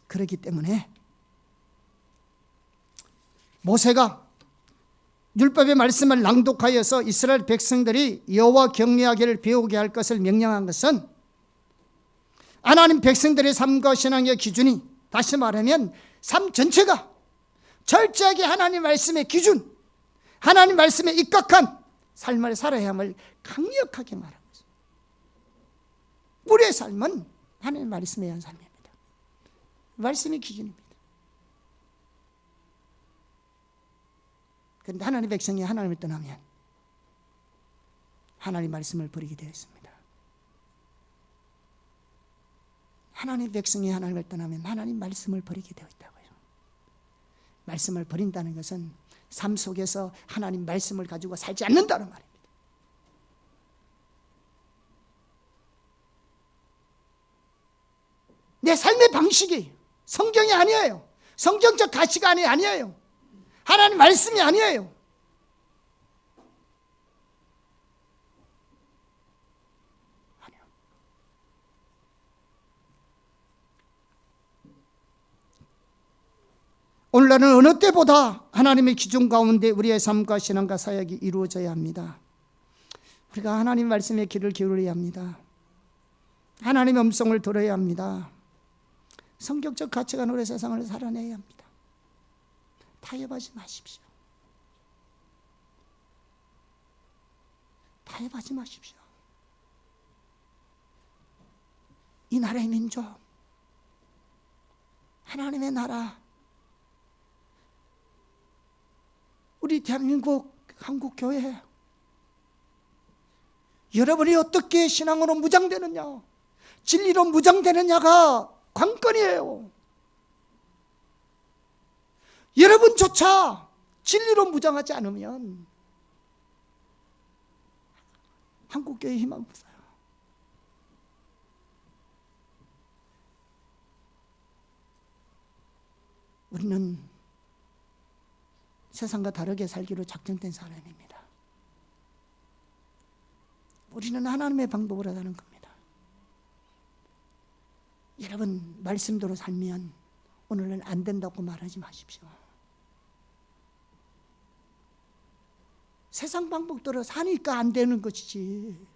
그렇기 때문에 모세가 율법의 말씀을 낭독하여서 이스라엘 백성들이 여호와 경외하기를 배우게 할 것을 명령한 것은 하나님 백성들의 삶과 신앙의 기준이, 다시 말하면 삶 전체가 철저하게 하나님 말씀의 기준, 하나님 말씀에 입각한 삶을 살아야 함을 강력하게 말하고 있습니다. 우리의 삶은 하나님 말씀에 의한 삶입니다. 말씀이 기준입니다. 그런데 하나님의 백성이 하나님을 떠나면 하나님 말씀을 버리게 되어 있습니다. 하나님의 백성이 하나님을 떠나면 하나님 말씀을 버리게 되어 있다고요. 말씀을 버린다는 것은 삶 속에서 하나님 말씀을 가지고 살지 않는다는 말입니다. 내 삶의 방식이 성경이 아니에요. 성경적 가치관이 아니에요. 하나님 말씀이 아니에요. 아니요. 오늘날은 어느 때보다 하나님의 기준 가운데 우리의 삶과 신앙과 사역이 이루어져야 합니다. 우리가 하나님 말씀에 귀를 기울여야 합니다. 하나님의 음성을 들어야 합니다. 성경적 가치관으로 세상을 살아내야 합니다. 타협하지 마십시오. 타협하지 마십시오. 이 나라의 민족, 하나님의 나라, 우리 대한민국 한국교회, 여러분이 어떻게 신앙으로 무장되느냐, 진리로 무장되느냐가 관건이에요. 여러분조차 진리로 무장하지 않으면 한국교회 희망 없어요. 우리는 세상과 다르게 살기로 작정된 사람입니다. 우리는 하나님의 방법으로 사는 겁니다. 여러분 말씀대로 살면 오늘은 안 된다고 말하지 마십시오. 세상 방법대로 사니까 안 되는 것이지,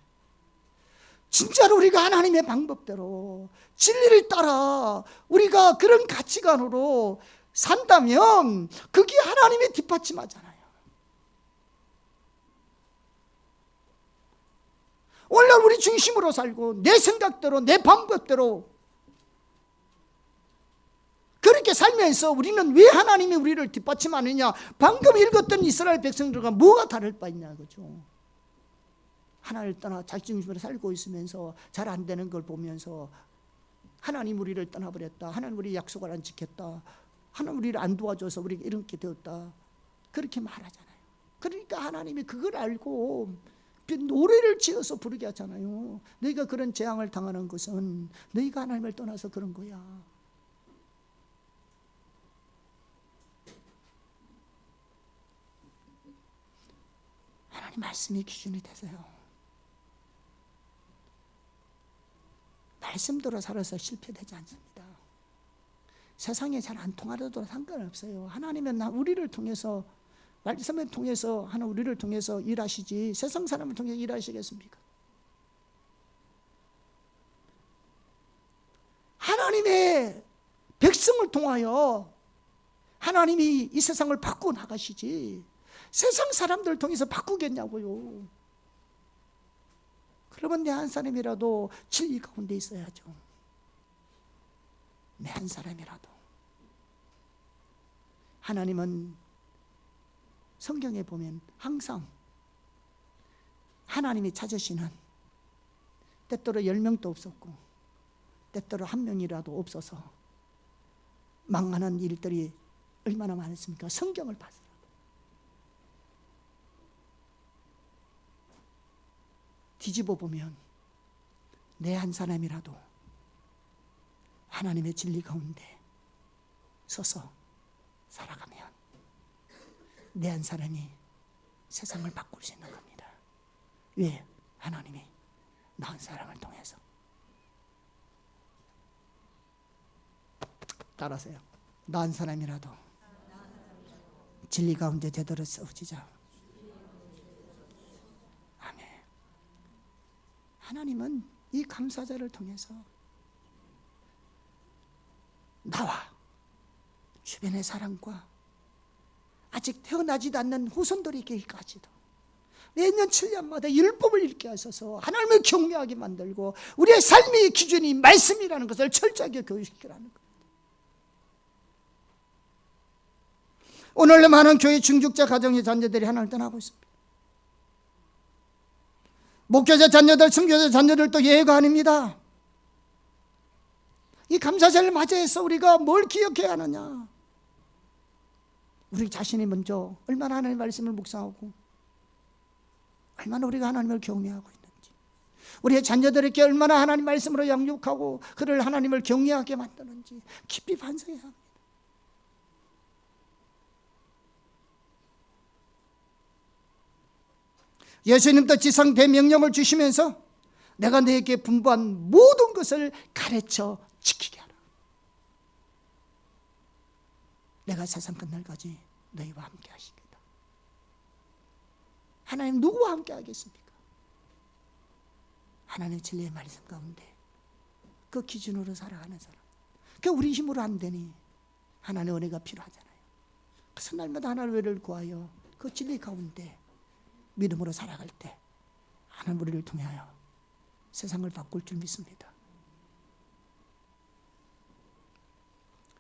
진짜로 우리가 하나님의 방법대로 진리를 따라 우리가 그런 가치관으로 산다면 그게 하나님의 뒷받침하잖아요. 오늘날 우리 중심으로 살고 내 생각대로 내 방법대로 그렇게 살면서 우리는 왜 하나님이 우리를 뒷받침하느냐? 방금 읽었던 이스라엘 백성들과 뭐가 다를 바 있냐 그죠? 하나님을 떠나 자기중심으로 살고 있으면서 잘 안 되는 걸 보면서 하나님 우리를 떠나버렸다, 하나님 우리 약속을 안 지켰다, 하나님 우리를 안 도와줘서 우리가 이렇게 되었다, 그렇게 말하잖아요. 그러니까 하나님이 그걸 알고 노래를 지어서 부르게 하잖아요. 너희가 그런 재앙을 당하는 것은 너희가 하나님을 떠나서 그런 거야. 하나님 말씀이 기준이 되세요. 말씀대로 살아서 실패되지 않습니다. 세상에 잘 안 통하려도 상관없어요. 하나님은 우리를 통해서, 말씀을 통해서, 하나 우리를 통해서 일하시지 세상 사람을 통해 일하시겠습니까? 하나님의 백성을 통하여 하나님이 이 세상을 바꾸어 나가시지 세상 사람들을 통해서 바꾸겠냐고요. 그러면 내 한 사람이라도 진리 가운데 있어야죠. 내 한 사람이라도. 하나님은 성경에 보면 항상 하나님이 찾으시는, 때때로 10명도 없었고 때때로 1명이라도 없어서 망하는 일들이 얼마나 많습니까? 성경을 봐서. 뒤집어 보면 내 한 사람이라도 하나님의 진리 가운데 서서 살아가면 내 한 사람이 세상을 바꿀 수 있는 겁니다. 왜? 하나님이 나 한 사람을 통해서. 따라서요. 나 한 사람이라도 진리 가운데 제대로 세워지자. 아멘. 하나님은 이 감사자를 통해서 나와 주변의 사람과 아직 태어나지도 않는 후손들에게까지도 매년 7년마다 율법을 읽게 하셔서 하나님을 경외하게 만들고 우리의 삶의 기준이 말씀이라는 것을 철저하게 교육시키라는 것. 오늘날 많은 교회 중직자 가정의 자녀들이 하나님을 떠나고 있습니다. 목회자 자녀들, 선교자 자녀들도 예외가 아닙니다. 이 감사절을 맞이해서 우리가 뭘 기억해야 하느냐? 우리 자신이 먼저 얼마나 하나님의 말씀을 묵상하고 얼마나 우리가 하나님을 경외하고 있는지, 우리의 자녀들에게 얼마나 하나님 말씀으로 양육하고 그를 하나님을 경외하게 만드는지 깊이 반성해야 합니다. 예수님도 지상 대명령을 주시면서 내가 너에게 분부한 모든 것을 가르쳐 지키게 하라. 내가 세상 끝날까지 너희와 함께 하시겠다. 하나님 누구와 함께 하겠습니까? 하나님의 진리의 말씀 가운데 그 기준으로 살아가는 사람. 그 우리 힘으로 안 되니 하나님의 은혜가 필요하잖아요. 그래서 날마다 하나님의 은혜를 구하여 그 진리 가운데 믿음으로 살아갈 때 하나님 우리를 통하여 세상을 바꿀 줄 믿습니다.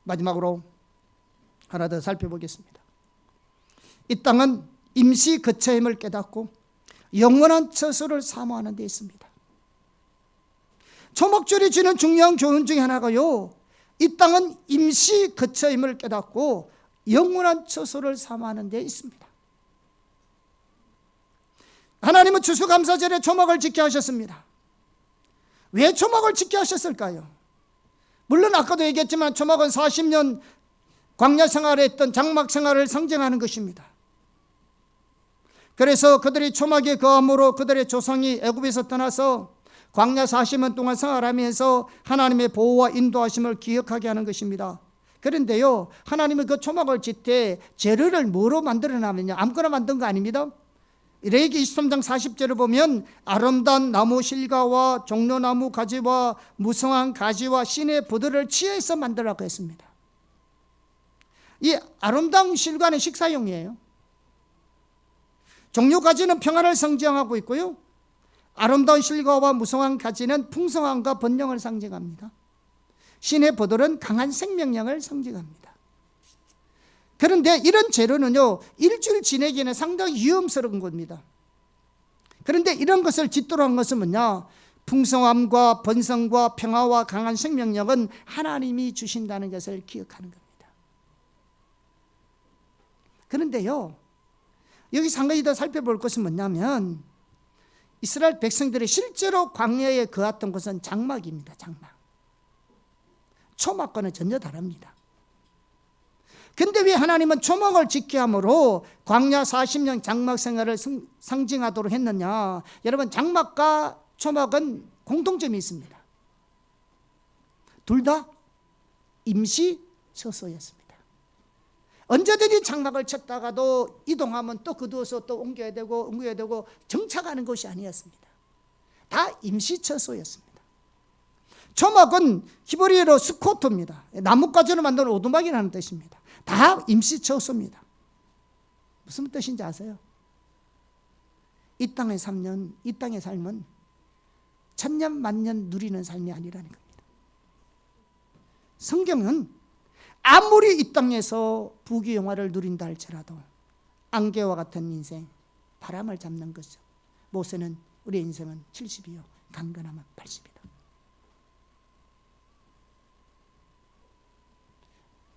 마지막으로 하나 더 살펴보겠습니다. 이 땅은 임시 거처임을 깨닫고 영원한 처소를 사모하는 데 있습니다. 초목절이 주는 중요한 교훈 중에 하나가요, 이 땅은 임시 거처임을 깨닫고 영원한 처소를 사모하는 데 있습니다. 하나님은 추수감사절에 초막을 짓게 하셨습니다. 왜 초막을 짓게 하셨을까요? 물론 아까도 얘기했지만 초막은 40년 광야 생활을 했던 장막 생활을 상징하는 것입니다. 그래서 그들이 초막에 거함으로 그들의 조상이 애굽에서 떠나서 광야 40년 동안 생활하면서 하나님의 보호와 인도하심을 기억하게 하는 것입니다. 그런데요, 하나님은 그 초막을 짓되 재료를 뭐로 만들어놨느냐? 아무거나 만든 거 아닙니다. 레위기 23장 40절을 보면 아름다운 나무 실과와 종려나무 가지와 무성한 가지와 신의 부들을 취해서 만들라고 했습니다. 이 아름다운 실과는 식사용이에요. 종려가지는 평안을 상징하고 있고요, 아름다운 실과와 무성한 가지는 풍성함과 번영을 상징합니다. 신의 부들은 강한 생명력을 상징합니다. 그런데 이런 재료는요, 일주일 지내기에는 상당히 위험스러운 겁니다. 그런데 이런 것을 짓도록 한 것은 뭐냐? 풍성함과 번성과 평화와 강한 생명력은 하나님이 주신다는 것을 기억하는 겁니다. 그런데요, 여기서 한 가지 더 살펴볼 것은 뭐냐면 이스라엘 백성들이 실제로 광야에 거했던 것은 장막입니다. 장막. 초막과는 전혀 다릅니다. 근데 왜 하나님은 초막을 짓게 함으로 광야 40년 장막 생활을 상징하도록 했느냐? 여러분, 장막과 초막은 공통점이 있습니다. 둘 다 임시 처소였습니다. 언제든지 장막을 쳤다가도 이동하면 또 거두어서 또 옮겨야 되고 정착하는 것이 아니었습니다. 다 임시 처소였습니다. 초막은 히브리어로 스코트입니다. 나뭇가지로 만든 오두막이라는 뜻입니다. 다 임시 처소입니다. 무슨 뜻인지 아세요? 이 땅의 삶은 천년 만년 누리는 삶이 아니라는 겁니다. 성경은 아무리 이 땅에서 부귀영화를 누린다 할지라도 안개와 같은 인생, 바람을 잡는 것이죠. 모세는 우리의 인생은 70이요 강건하면 80이다.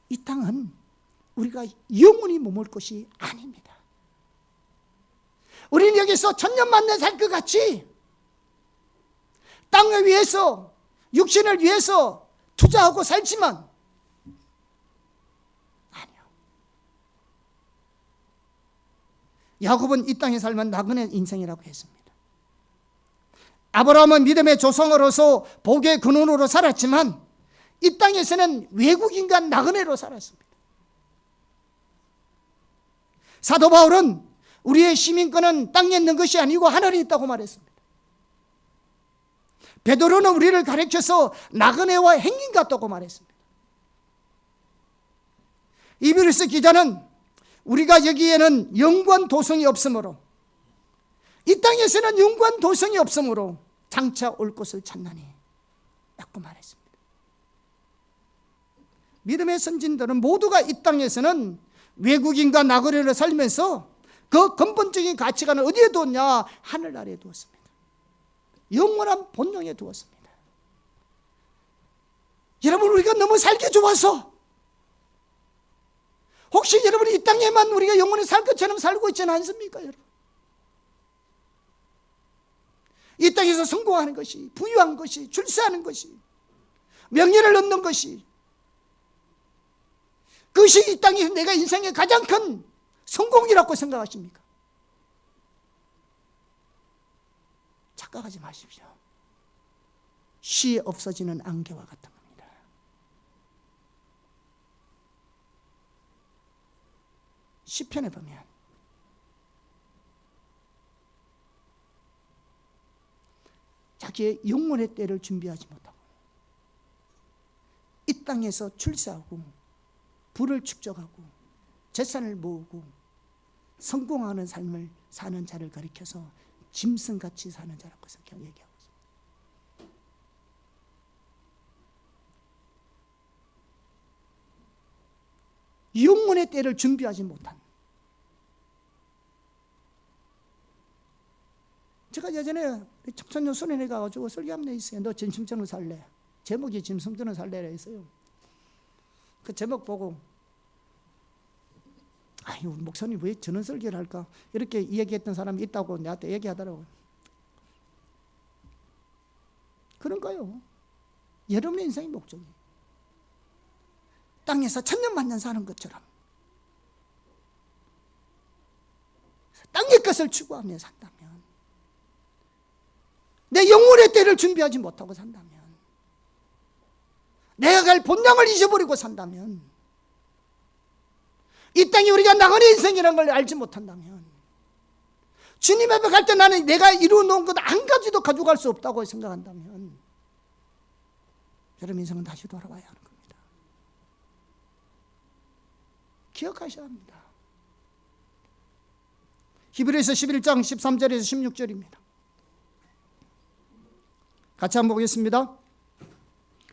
이 땅은 우리가 영원히 머물 것이 아닙니다. 우리는 여기서 천년만년 살 것 같이 땅을 위해서, 육신을 위해서 투자하고 살지만 아니요. 야곱은 이 땅에 살면 나그네 인생이라고 했습니다. 아브라함은 믿음의 조상으로서 복의 근원으로 살았지만 이 땅에서는 외국인과 나그네로 살았습니다. 사도 바울은 우리의 시민권은 땅에 있는 것이 아니고 하늘에 있다고 말했습니다. 베드로는 우리를 가르쳐서 나그네와 행인 같다고 말했습니다. 이브리스 기자는 우리가 여기에는 영구한 도성이 없으므로, 이 땅에서는 영구한 도성이 없으므로 장차 올 곳을 찾나니 라고 말했습니다. 믿음의 선진들은 모두가 이 땅에서는 외국인과 나그네로 살면서 그 근본적인 가치관을 어디에 두었냐? 하늘나라에 두었습니다. 영원한 본능에 두었습니다. 여러분, 우리가 너무 살기 좋아서, 혹시 여러분이 이 땅에만 우리가 영원히 살 것처럼 살고 있지는 않습니까? 여러분, 이 땅에서 성공하는 것이, 부유한 것이, 출세하는 것이, 명예를 얻는 것이, 그것이 이 땅에서 내가 인생의 가장 큰 성공이라고 생각하십니까? 착각하지 마십시오. 쉬 없어지는 안개와 같은 겁니다. 시편에 보면 자기의 영혼의 때를 준비하지 못하고 이 땅에서 출세하고 부를 축적하고 재산을 모으고 성공하는 삶을 사는 자를 가리켜서 짐승같이 사는 자라고 얘기하고 있습니다. 영혼의 때를 준비하지 못한, 제가 예전에 청소년 수련회 가가지고 설교한 데 있어요. 너 짐승처럼 살래? 제목이 짐승처럼 살래라 했어요. 그 제목 보고 아니, 우리 목사님 왜 저런 설교를 할까? 이렇게 얘기했던 사람이 있다고 나한테 얘기하더라고요. 그런가요? 여러분의 인생의 목적이 땅에서 천년만년 사는 것처럼 땅의 것을 추구하며 산다면, 내 영혼의 때를 준비하지 못하고 산다면, 내가 갈 본향을 잊어버리고 산다면, 이 땅이 우리가 나그네 인생이라는 걸 알지 못한다면, 주님 앞에 갈 때 나는 내가 이루어놓은 것 한 가지도 가져갈 수 없다고 생각한다면 여러분 인생은 다시 돌아와야 하는 겁니다. 기억하셔야 합니다. 히브리서 11장 13절에서 16절입니다. 같이 한번 보겠습니다.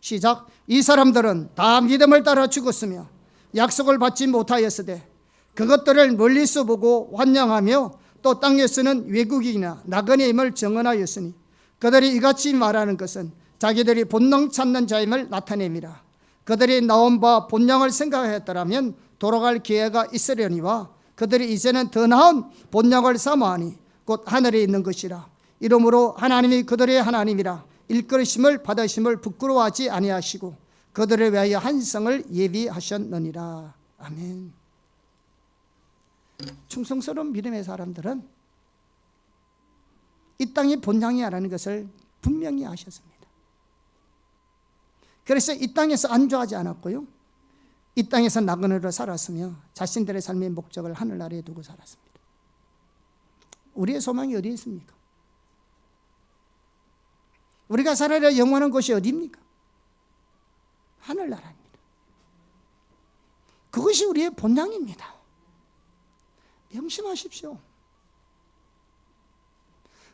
시작. 이 사람들은 다 믿음을 따라 죽었으며 약속을 받지 못하였으되 그것들을 멀리서 보고 환영하며 또 땅에서는 외국인이나 나그네임을 증언하였으니 그들이 이같이 말하는 것은 자기들이 본능 찾는 자임을 나타냅니다. 그들이 나온 바 본향을 생각하였더라면 돌아갈 기회가 있으려니와 그들이 이제는 더 나은 본향을 사모하니 곧 하늘에 있는 것이라. 이러므로 하나님이 그들의 하나님이라 일컬으심을 받으심을 부끄러워하지 아니하시고 그들을 위하여 한 성을 예비하셨느니라. 아멘. 충성스러운 믿음의 사람들은 이 땅이 본향이라는 것을 분명히 아셨습니다. 그래서 이 땅에서 안주하지 않았고요, 이 땅에서 나그네로 살았으며 자신들의 삶의 목적을 하늘나라에 두고 살았습니다. 우리의 소망이 어디에 있습니까? 우리가 살아야 영원한 곳이 어디입니까? 하늘나라입니다. 그것이 우리의 본향입니다. 명심하십시오.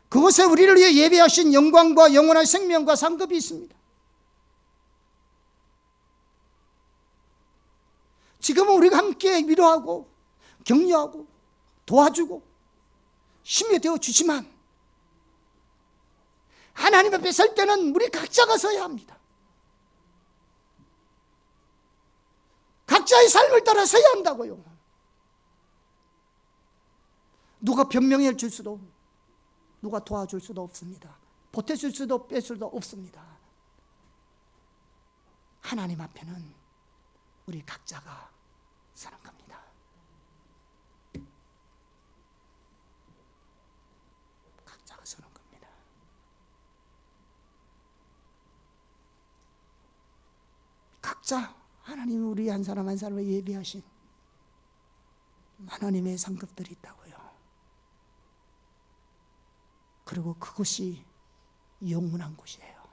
그곳에 우리를 위해 예비하신 영광과 영원한 생명과 상급이 있습니다. 지금은 우리가 함께 위로하고 격려하고 도와주고 힘이 되어 주지만 하나님 앞에 설 때는 우리 각자가 서야 합니다. 각자의 삶을 따라 서야 한다고요. 누가 변명해 줄 수도, 누가 도와줄 수도 없습니다. 보태줄 수도 뺄 수도 없습니다. 하나님 앞에는 우리 각자가 서는 겁니다. 각자가 서는 겁니다. 각자 하나님이 우리 한 사람 한 사람을 예비하신 하나님의 상급들이 있다고요. 그리고 그것이 영원한 곳이에요.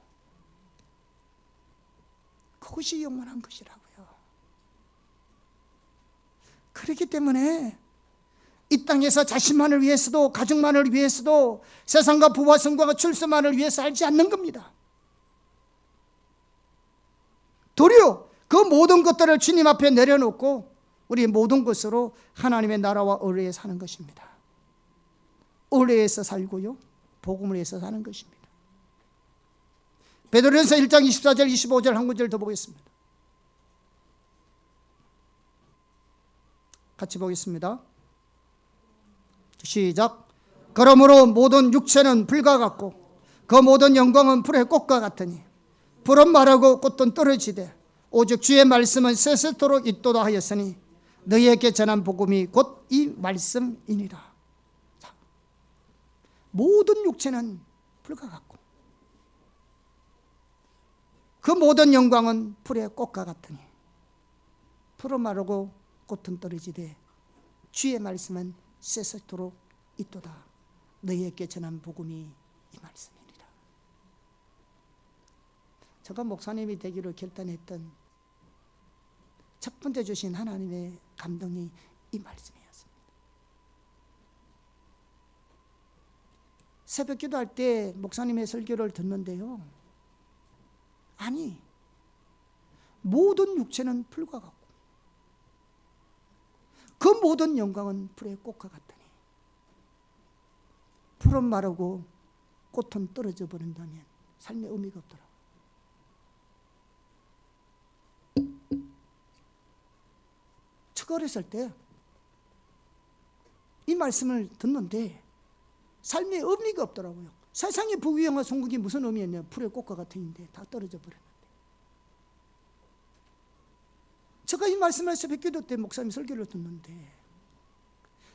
그것이 영원한 것이라고요. 그렇기 때문에 이 땅에서 자신만을 위해서도, 가족만을 위해서도, 세상과 부와 성과 출세만을 위해서 살지 않는 겁니다. 도리어 그 모든 것들을 주님 앞에 내려놓고 우리 모든 것으로 하나님의 나라와 의뢰에 사는 것입니다. 의뢰에서 살고요, 복음을 위해서 사는 것입니다. 베드로전서 1장 24절 25절 한 구절 더 보겠습니다. 같이 보겠습니다. 시작. 그러므로 모든 육체는 불과 같고 그 모든 영광은 불의 꽃과 같으니 불은 마르고 꽃은 떨어지되 오직 주의 말씀은 세세토록 있도다 하였으니 너희에게 전한 복음이 곧 이 말씀이니라. 자, 모든 육체는 불과 같고 그 모든 영광은 불의 꽃과 같으니 풀은 마르고 꽃은 떨어지되 주의 말씀은 세세토록 있도다. 너희에게 전한 복음이 이 말씀이니라. 제가 목사님이 되기로 결단했던 첫 번째 주신 하나님의 감동이 이 말씀이었습니다. 새벽 기도할 때 목사님의 설교를 듣는데요, 아니, 모든 육체는 불과 같고 그 모든 영광은 불의 꽃과 같으니 풀은 마르고 꽃은 떨어져 버린다면 삶의 의미가 없더라고요. 제가 어렸을 때 이 말씀을 듣는데 삶의 의미가 없더라고요. 세상의 부귀영화 성공이 무슨 의미였냐? 풀의 꽃과 같은데 다 떨어져 버렸는데. 제가 이 말씀을 새벽 기도 때 목사님 설교를 듣는데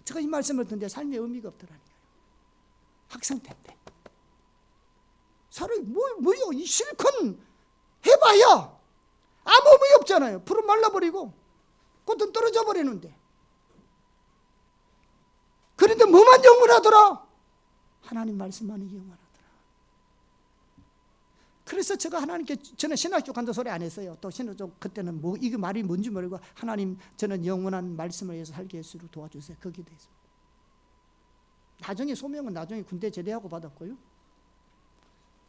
제가 이 말씀을 듣는데 삶의 의미가 없더라니까요. 학생 때인데 사람이 뭐요? 이 실컷 해봐야 아무 의미 없잖아요. 풀은 말라버리고 꽃은 떨어져 버리는데. 그런데 뭐만 영원하더라? 하나님 말씀만이 영원하더라. 그래서 제가 하나님께, 저는 신학교 간다 소리 안 했어요. 또 신학교 그때는 뭐 이게 말이 뭔지 모르고 하나님 저는 영원한 말씀을 위해서 살게 해주시고 도와주세요. 거기에 대해서. 나중에 소명은 나중에 군대 제대하고 받았고요.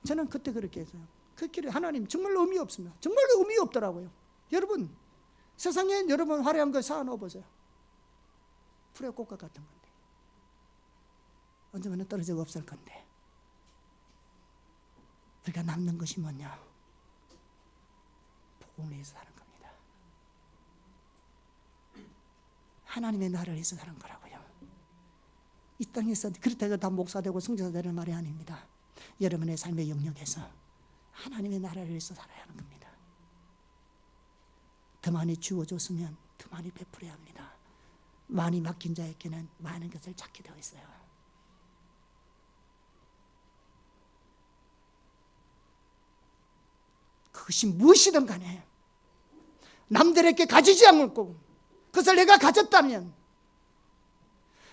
저는 그때 그렇게 했어요. 그 길에 하나님 정말로 의미 없습니다. 정말로 의미 없더라고요. 여러분 세상에 여러분 화려한 걸 쌓아놓아 보세요. 풀의 꽃과 같은 건데 언젠가는 떨어져 없을 건데 우리가 남는 것이 뭐냐? 복음을 위해서 사는 겁니다. 하나님의 나라를 위해서 사는 거라고요. 이 땅에서 그렇다고 다 목사 되고 성전사 되는 말이 아닙니다. 여러분의 삶의 영역에서 하나님의 나라를 위해서 살아야 하는 겁니다. 더 많이 주어줬으면 더 많이 베풀어야 합니다. 많이 맡긴 자에게는 많은 것을 찾게 되어 있어요. 그것이 무엇이든 간에 남들에게 가지지 않고 그것을 내가 가졌다면,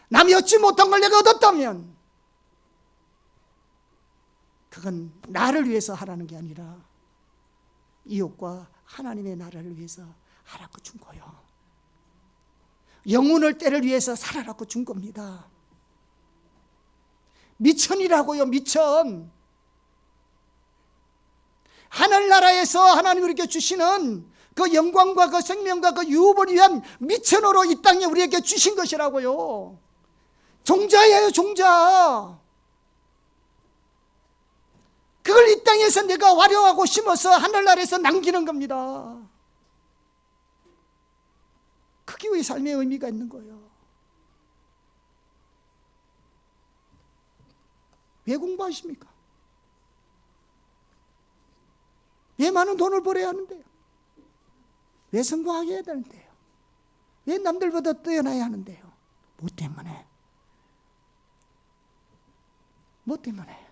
남이 얻지 못한 걸 내가 얻었다면 그건 나를 위해서 하라는 게 아니라 이웃과 하나님의 나라를 위해서 하라고 준 거요. 영혼을 때를 위해서 살아라고 준 겁니다. 미천이라고요. 미천. 하늘나라에서 하나님 우리에게 주시는 그 영광과 그 생명과 그 유업을 위한 미천으로 이 땅에 우리에게 주신 것이라고요. 종자예요. 종자. 그걸 이 땅에서 내가 활용하고 심어서 하늘나라에서 남기는 겁니다. 우리 삶의 의미가 있는 거예요. 왜 공부하십니까? 왜 많은 돈을 벌어야 하는데요? 왜 성공하게 해야 되는데요? 왜 남들보다 뛰어나야 하는데요? 뭐 때문에? 뭐 때문에?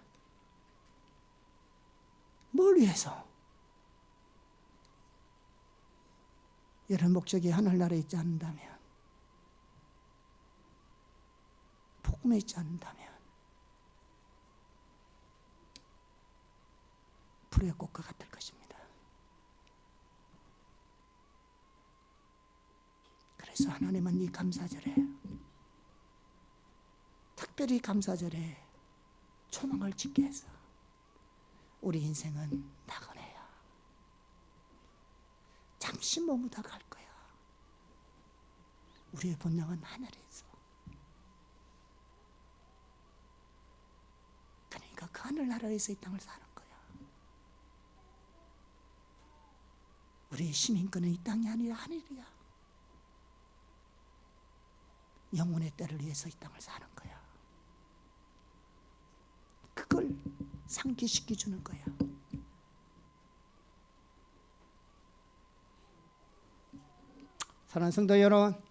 뭘 위해서? 이런 목적이 하늘나라에 있지 않는다면, 복음에 있지 않는다면 불의 꽃과 같을 것입니다. 그래서 하나님은 이 감사절에, 특별히 감사절에 초망을 짓게 해서 우리 인생은 나그네야. 잠시 머무다 갈 거야. 우리의 본향은 하늘에서. 그러니까 그 하늘나라에서 이 땅을 사는 거야. 우리의 시민권은 이 땅이 아니라 하늘이야. 영혼의 때를 위해서 이 땅을 사는 거야. 그걸 상기시켜 주는 거야. 사랑하는 성도 여러분,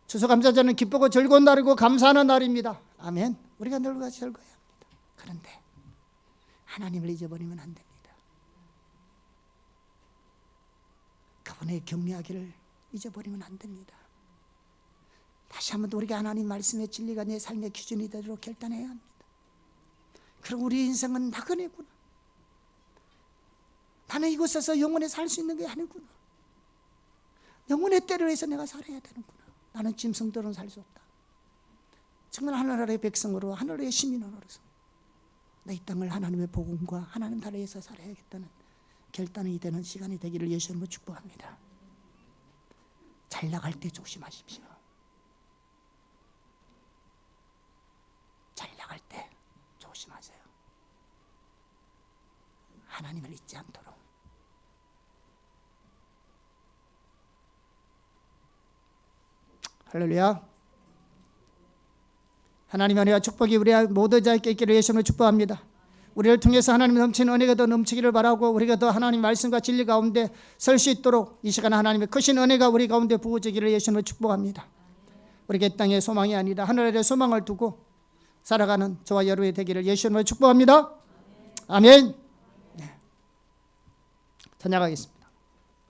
추수감사절은 기쁘고 즐거운 날이고 감사하는 날입니다. 아멘. 우리가 늘 같이 즐거워야 합니다. 그런데 하나님을 잊어버리면 안 됩니다. 그분의 경외하기를 잊어버리면 안 됩니다. 다시 한번 우리가 하나님 말씀의 진리가 내 삶의 기준이 되도록 결단해야 합니다. 그리고 우리 인생은 나그네구나. 나는 이곳에서 영원히 살 수 있는 게 아니구나. 영혼의 때를 위해서 내가 살아야 되는구나. 나는 짐승들은 살 수 없다. 정말 하늘나라의 백성으로, 하늘의 시민으로서 내 이 땅을 하나님의 복음과 하나님 나라에 위해서 살아야겠다는 결단이 되는 시간이 되기를 예수님으로 축복합니다. 잘 나갈 때 조심하십시오. 잘 나갈 때 조심하세요. 하나님을 잊지 않도록. 할렐루야. 하나님의 은혜와 축복이 우리 모두 자에게 있기를 예수님으로 축복합니다. 우리를 통해서 하나님 넘치는 은혜가 더 넘치기를 바라고, 우리가 더 하나님 말씀과 진리 가운데 설 수 있도록 이 시간 하나님의 크신 은혜가 우리 가운데 부어지기를 예수님으로 축복합니다. 우리가 이 땅의 소망이 아니라 하늘의 소망을 두고 살아가는 저와 여러분이 되기를 예수님으로 축복합니다. 아멘. 네. 찬양하겠습니다.